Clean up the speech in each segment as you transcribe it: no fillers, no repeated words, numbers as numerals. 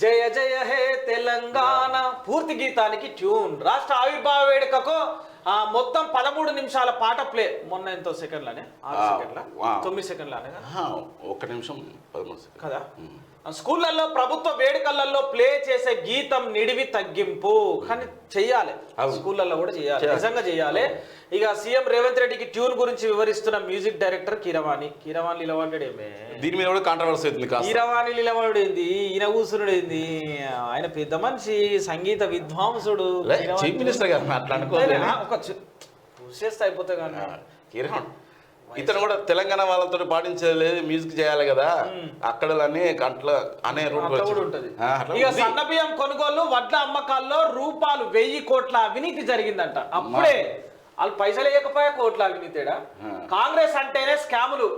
జయ జయ హే తెలంగాణ పూర్తి గీతానికి ట్యూన్ రాష్ట్ర ఆవిర్భావ వేడుకకు మొత్తం 13 నిమిషాల పాట ప్లే. మొన్న ఎంతో సెకండ్లనే 6 సెకండ్ల 9 సెకండ్లనే 1 నిమిషం 13 సెకండ్లు కదా. స్కూళ్ళల్లో ప్రభుత్వ వేడుకలలో ప్లే చేసే గీతం నిడివి తగ్గింపు కానీ చెయ్యాలి, స్కూళ్ళల్లో కూడా చేయాలి, నిజంగా చేయాలి. ఇక సీఎం రేవంత్ రెడ్డికి ట్యూన్ గురించి వివరిస్తున్న మ్యూజిక్ డైరెక్టర్ కీరవాణి లీలవాడు ఏమే దీని మీద కూడా కాంట్రవర్సీ అవుతుంది. కీరవాణి లీలవాడు ఏంది, ఈయన కూసురుడు ఏంది, ఆయన పెద్ద మనిషి సంగీత విద్వాంసుడు చీఫ్ మినిస్టర్ గారు ఒక చేస్తే అయిపోతే కానీ ఇతను కూడా తెలంగాణ వాళ్ళతో పాటించలేదు, మ్యూజిక్ చేయాలి కదా అక్కడ అనే రూట్ ఉంటది. ఇక సన్న బియ్యం కొనుగోలు వడ్ల అమ్మకాల్లో రూపాయలు 1000 కోట్ల అవినీతి జరిగిందంట. అప్పుడే వాళ్ళు పైసలు వేయకపోయా కోట్ల అవినీతిడా. కాంగ్రెస్ అంటేనే స్కాములు.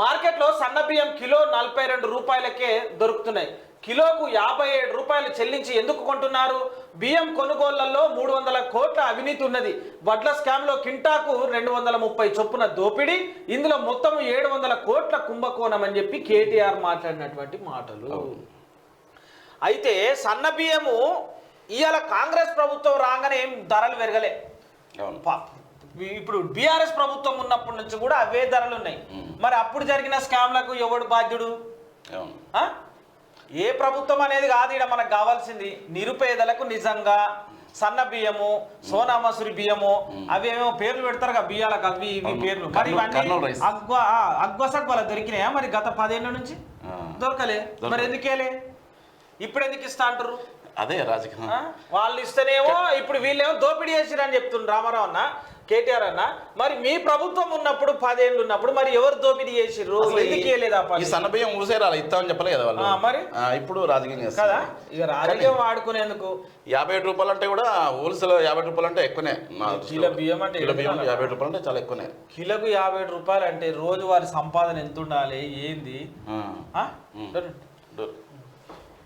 మార్కెట్ లో సన్న బియ్యం కిలో 42 రూపాయలకే దొరుకుతున్నాయి. కిలోకు 57 రూపాయలు చెల్లించి ఎందుకు కొంటున్నారు? బియ్యం కొనుగోళ్లలో 300 కోట్ల అవినీతి ఉన్నది. వడ్ల స్కామ్ లో కింటాకు 230 చొప్పున దోపిడీ, ఇందులో మొత్తం 700 కోట్ల కుంభకోణం అని చెప్పి కేటీఆర్ మాట్లాడినటువంటి మాటలు. అయితే సన్న బియ్యము ఇవాళ కాంగ్రెస్ ప్రభుత్వం రాగానే ఏం ధరలు పెరగలే. ఇప్పుడు బీఆర్ఎస్ ప్రభుత్వం ఉన్నప్పటి నుంచి కూడా అవే ధరలు ఉన్నాయి. మరి అప్పుడు జరిగిన స్కామ్లకు ఎవడు బాధ్యుడు? ఏ ప్రభుత్వం అనేది కాదు ఇక్కడ మనకు కావాల్సింది. నిరుపేదలకు నిజంగా సన్న బియ్యము, సోనా మసూరి బియ్యము, అవి ఏమో పేర్లు పెడతారు కదా బియ్యాలకు, అవి ఇవి పేర్లు. మరి ఇవన్నీ అగ్వసగ్వల దొరికినాయా? మరి గత 10 ఏళ్ళ నుంచి దొరకలే. మరి ఎందుకేలే? ఇప్పుడు ఎందుకు ఇస్తా అంటారు? అదే రాజకీయం. వాళ్ళు ఇస్తేనేమో ఇప్పుడు వీళ్ళేమో దోపిడీ చేసిరని చెప్తున్నారు రామారావు అన్న, కేటీఆర్ అన్న. మరి మీ ప్రభుత్వం ఉన్నప్పుడు 10 ఏళ్ళు ఉన్నప్పుడు మరి ఎవరు దోపిడీ చేసిర్రు? ఈ సన్నబియ్యం ఊసేరాలి ఇస్తామని చెప్పలే కదా వాళ్ళు. మరి ఇప్పుడు రాజకీయం కదా. ఇక రాజకీయం వాడుకునేందుకు 57 రూపాయలు అంటే కూడా హోల్సేల్ 50 రూపాయలు అంటే ఎక్కువనే. కిలో బియ్యం అంటే 50 రూపాయలు అంటే చాలా ఎక్కువనే. కిలోకు 57 రూపాయలు అంటే రోజు వారి సంపాదన ఎంత ఉండాలి ఏంది?